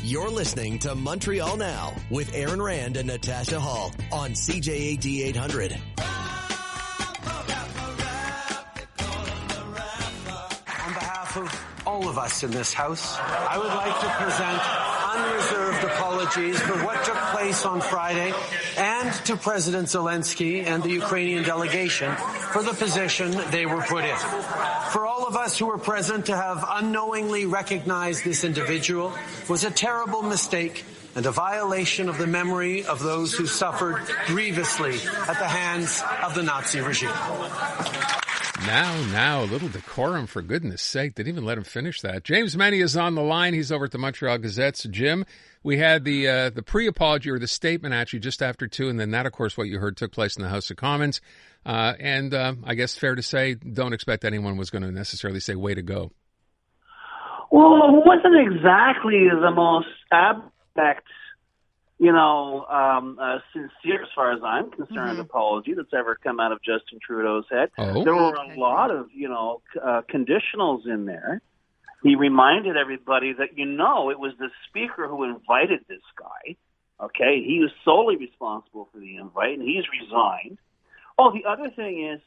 You're listening to Montreal Now with Aaron Rand and Natasha Hall on CJAD 800. On behalf of all of us in this House, I would like to present unreserved apologies for what took place on Friday and to President Zelensky and the Ukrainian delegation for the position they were put in. For all of us who were present to have unknowingly recognized this individual was a terrible mistake and a violation of the memory of those who suffered grievously at the hands of the Nazi regime. Now, a little decorum, for goodness sake. Didn't even let him finish that. James MENNIE is on the line. He's over at the Montreal Gazette. So, Jim, we had the pre-apology, or the statement, actually, just after 2, and then that, of course, what you heard took place in the House of Commons. And I guess fair to say, don't expect anyone was going to necessarily say, way to go. Well, it wasn't exactly the most abject, sincere, as far as I'm concerned, apology that's ever come out of Justin Trudeau's head. Oh. There were a lot of, conditionals in there. He reminded everybody that, it was the speaker who invited this guy. Okay, he was solely responsible for the invite, and he's resigned. Oh, the other thing is,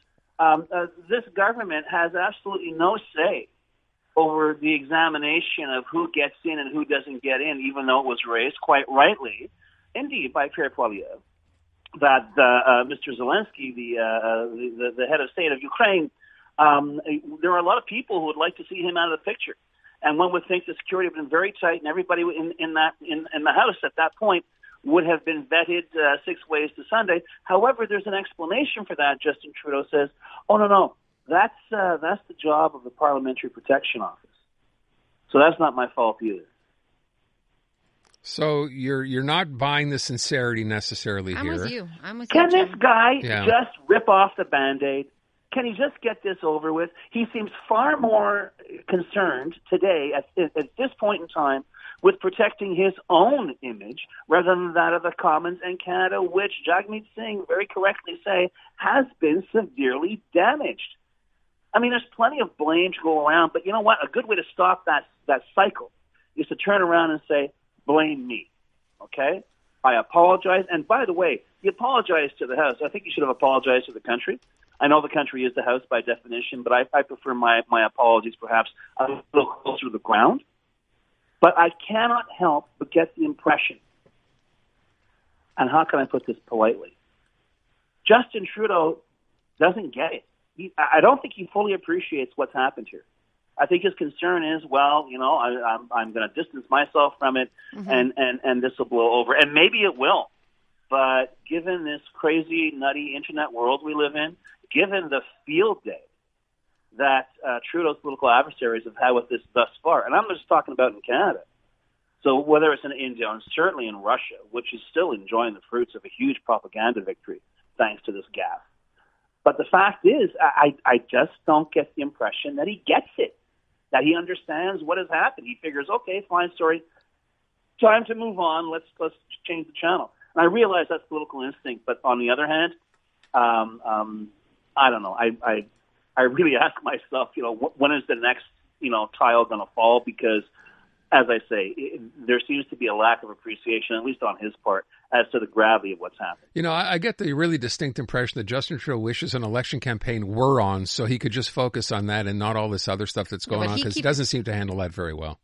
this government has absolutely no say over the examination of who gets in and who doesn't get in, even though it was raised quite rightly, indeed, by Pierre Poilievre, that Mr. Zelensky, the head of state of Ukraine, there are a lot of people who would like to see him out of the picture, and one would think the security would have been very tight, and everybody in the House at that point would have been vetted 6 ways to Sunday. However, there's an explanation for that. Justin Trudeau says, "Oh no, that's the job of the Parliamentary Protection Office, so that's not my fault either." So you're not buying the sincerity necessarily here. I'm with you. Can this guy Yeah. just rip off the Band-Aid? Can he just get this over with? He seems far more concerned today at this point in time with protecting his own image rather than that of the Commons and Canada, which Jagmeet Singh very correctly say has been severely damaged. I mean, there's plenty of blame to go around, but you know what? A good way to stop that cycle is to turn around and say, blame me, okay? I apologize. And by the way, you apologize to the House. I think you should have apologized to the country. I know the country is the House by definition, but I prefer my apologies perhaps a little closer to the ground. But I cannot help but get the impression, and how can I put this politely? Justin Trudeau doesn't get it. I don't think he fully appreciates what's happened here. I think his concern is, I'm going to distance myself from it, and this will blow over. And maybe it will. But given this crazy, nutty internet world we live in, given the field day that Trudeau's political adversaries have had with this thus far, and I'm just talking about in Canada. So whether it's in India and certainly in Russia, which is still enjoying the fruits of a huge propaganda victory thanks to this gaffe. But the fact is, I just don't get the impression that he gets it, that he understands what has happened. He figures, okay, fine, sorry, time to move on. Let's change the channel. And I realize that's political instinct, but on the other hand, I don't know. I really ask myself, when is the next, tile going to fall? Because, as I say, there seems to be a lack of appreciation, at least on his part, as to the gravity of what's happened. I get the really distinct impression that Justin Trudeau wishes an election campaign were on so he could just focus on that and not all this other stuff that's going on, because he doesn't seem to handle that very well.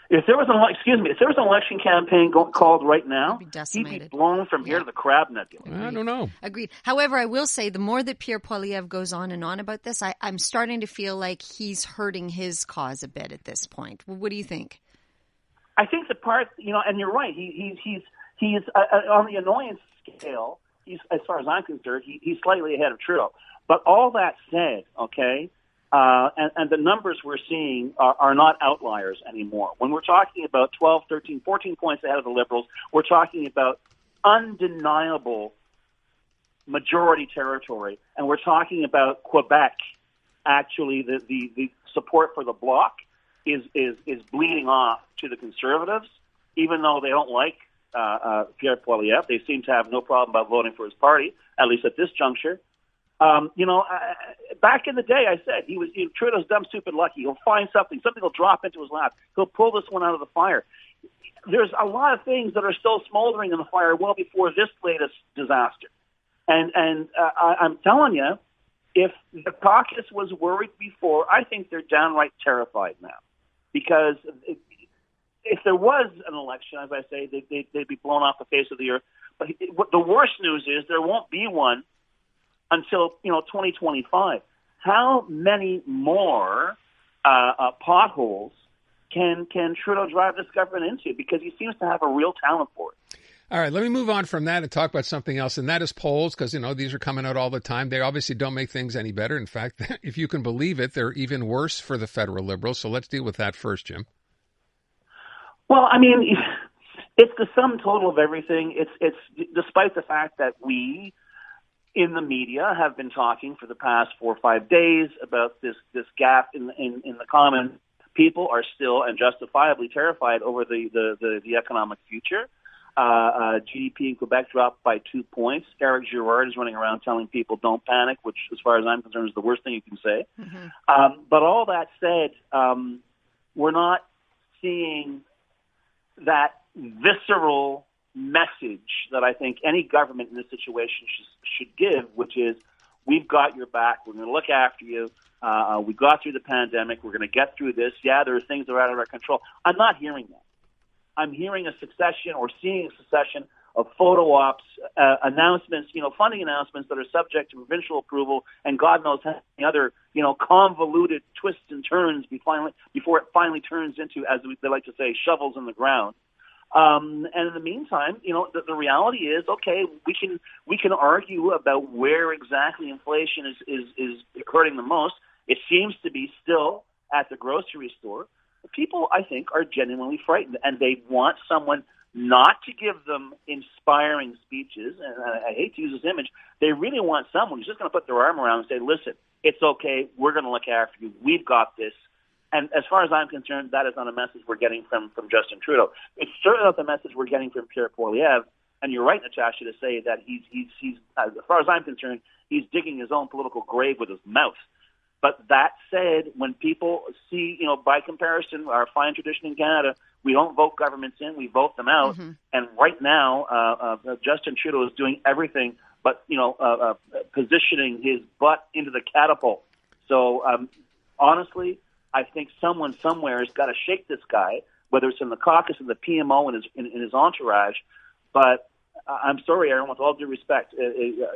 If there was an election campaign called right now, he'd be blown from here to the Crab Nebula. I don't know. Agreed. However, I will say the more that Pierre Poilievre goes on and on about this, I'm starting to feel like he's hurting his cause a bit at this point. What do you think? I think the part, and you're right. He's on the annoyance scale. As far as I'm concerned, he's slightly ahead of Trudeau. But all that said, okay. And the numbers we're seeing are not outliers anymore. When we're talking about 12, 13, 14 points ahead of the Liberals, we're talking about undeniable majority territory. And we're talking about Quebec. Actually, the support for the Bloc is bleeding off to the Conservatives, even though they don't like Pierre Poilievre. They seem to have no problem about voting for his party, at least at this juncture. Back in the day, I said Trudeau's dumb, stupid, lucky. He'll find something will drop into his lap. He'll pull this one out of the fire. there's a lot of things that are still smoldering in the fire well before this latest disaster. And I'm telling you, if the caucus was worried before, I think they're downright terrified now. Because if there was an election, as I say, they'd be blown off the face of the earth. But the worst news is there won't be one until 2025. How many more potholes can Trudeau drive this government into? Because he seems to have a real talent for it. All right, let me move on from that and talk about something else, and that is polls, because, these are coming out all the time. They obviously don't make things any better. In fact, if you can believe it, they're even worse for the federal Liberals. So let's deal with that first, Jim. Well, I mean, it's the sum total of everything. It's despite the fact that we in the media have been talking for the past 4 or 5 days about this gap in the common people are still and justifiably terrified over the economic future. GDP in Quebec dropped by 2 points. Eric Girard is running around telling people don't panic, which, as far as I'm concerned, is the worst thing you can say. Mm-hmm. But all that said, we're not seeing that visceral message that I think any government in this situation should give, which is, we've got your back. We're going to look after you. We got through the pandemic. We're going to get through this. Yeah, there are things that are out of our control. I'm not hearing that. I'm hearing a succession or seeing a succession of photo ops, announcements, funding announcements that are subject to provincial approval and God knows how many other, convoluted twists and turns before it finally turns into, as they like to say, shovels in the ground. And in the meantime, the reality is, okay, we can argue about where exactly inflation is hurting the most. It seems to be still at the grocery store. People, I think, are genuinely frightened, and they want someone not to give them inspiring speeches. And I hate to use this image. They really want someone who's just going to put their arm around and say, listen, it's okay. We're going to look after you. We've got this. And as far as I'm concerned, that is not a message we're getting from Justin Trudeau. It's certainly not the message we're getting from Pierre Poilievre. And you're right, Natasha, to say that he's as far as I'm concerned, he's digging his own political grave with his mouth. But that said, when people see, by comparison, our fine tradition in Canada, we don't vote governments in, we vote them out. Mm-hmm. And right now, Justin Trudeau is doing everything but, positioning his butt into the catapult. So, honestly, I think someone somewhere has got to shake this guy, whether it's in the caucus or the PMO in his entourage. But I'm sorry, Aaron, with all due respect, the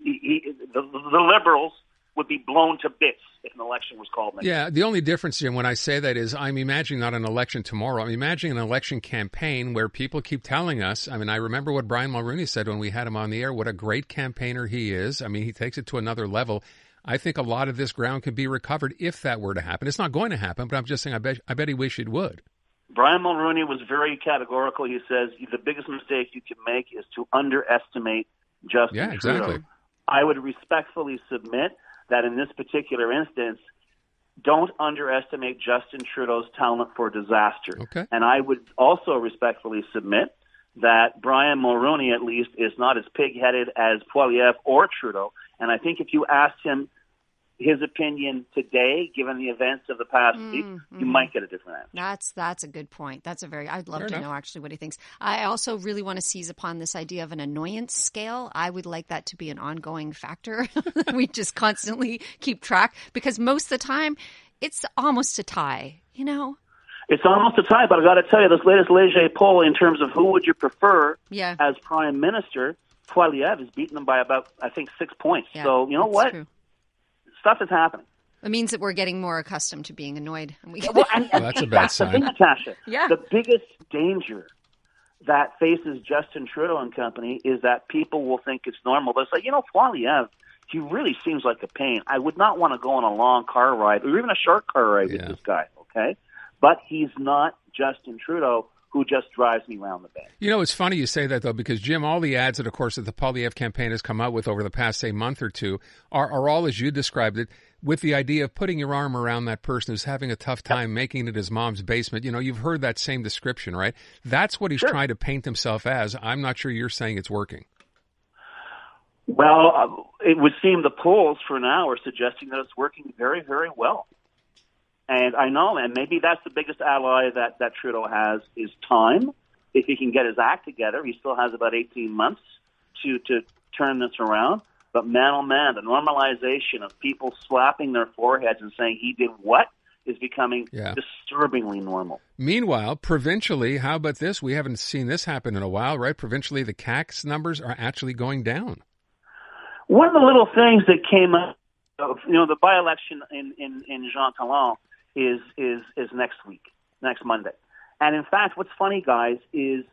Liberals would be blown to bits if an election was called next. Yeah, the only difference, Jim, when I say that is I'm imagining not an election tomorrow. I'm imagining an election campaign where people keep telling us, I remember what Brian Mulroney said when we had him on the air, what a great campaigner he is. He takes it to another level. I think a lot of this ground could be recovered if that were to happen. It's not going to happen, but I'm just saying I bet he wish it would. Brian Mulroney was very categorical. He says the biggest mistake you can make is to underestimate Justin Trudeau. Exactly. I would respectfully submit that in this particular instance, don't underestimate Justin Trudeau's talent for disaster. Okay. And I would also respectfully submit that Brian Mulroney, at least, is not as pig-headed as Poilievre or Trudeau. And I think if you asked him his opinion today, given the events of the past week, you might get a different answer. That's a good point. I'd love to know actually what he thinks. I also really want to seize upon this idea of an annoyance scale. I would like that to be an ongoing factor. We just constantly keep track, because most of the time it's almost a tie, It's almost a tie, but I got to tell you, this latest Legault poll in terms of who would you prefer as prime minister, Poilievre is beating them by about, I think, 6 points. Yeah, so you know what? True. Stuff is happening. It means that we're getting more accustomed to being annoyed. That's a bad sign. The thing, Natasha. Yeah. The biggest danger that faces Justin Trudeau and company is that people will think it's normal. They'll say, Poilievre, he really seems like a pain. I would not want to go on a long car ride or even a short car ride with this guy, okay? But he's not Justin Trudeau, who just drives me around the bend. It's funny you say that, though, because, Jim, all the ads that, of course, that the Poilievre campaign has come out with over the past, say, month or two are all, as you described it, with the idea of putting your arm around that person who's having a tough time making it his mom's basement. You've heard that same description, right? That's what he's trying to paint himself as. I'm not sure you're saying it's working. Well, it would seem the polls for now are suggesting that it's working very, very well. And I know, and maybe that's the biggest ally that Trudeau has is time. If he can get his act together, he still has about 18 months to turn this around. But man, oh man, the normalization of people slapping their foreheads and saying he did what is becoming disturbingly normal. Meanwhile, provincially, how about this? We haven't seen this happen in a while, right? Provincially, the CAC's numbers are actually going down. One of the little things that came up, the by-election in Jean Talon is next week, next Monday. And in fact, what's funny, guys, is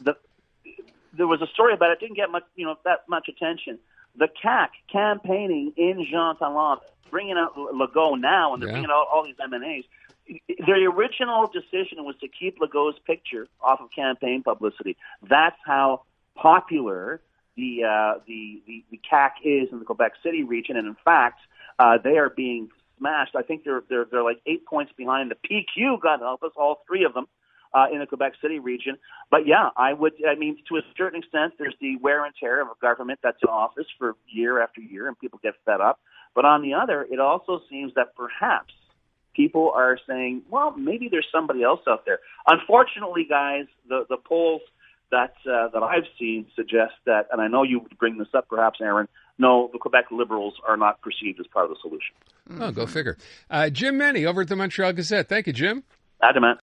there was a story about it. Didn't get much, that much attention. The CAC campaigning in Jean Talon, bringing out Legault now, and they're bringing out all these MNAs. Their original decision was to keep Legault's picture off of campaign publicity. That's how popular the CAC is in the Quebec City region, and in fact, they are being smashed. I think they're like 8 points behind the PQ. God help us, all three of them in the Quebec City region. But yeah, to a certain extent, there's the wear and tear of a government that's in office for year after year, and people get fed up. But on the other, it also seems that perhaps people are saying, well, maybe there's somebody else out there. Unfortunately, guys, the polls that I've seen suggest that, and I know you would bring this up perhaps, Aaron, no, the Quebec Liberals are not perceived as part of the solution. Oh, go figure. Jim MENNIE over at the Montreal Gazette. Thank you, Jim. Adamant.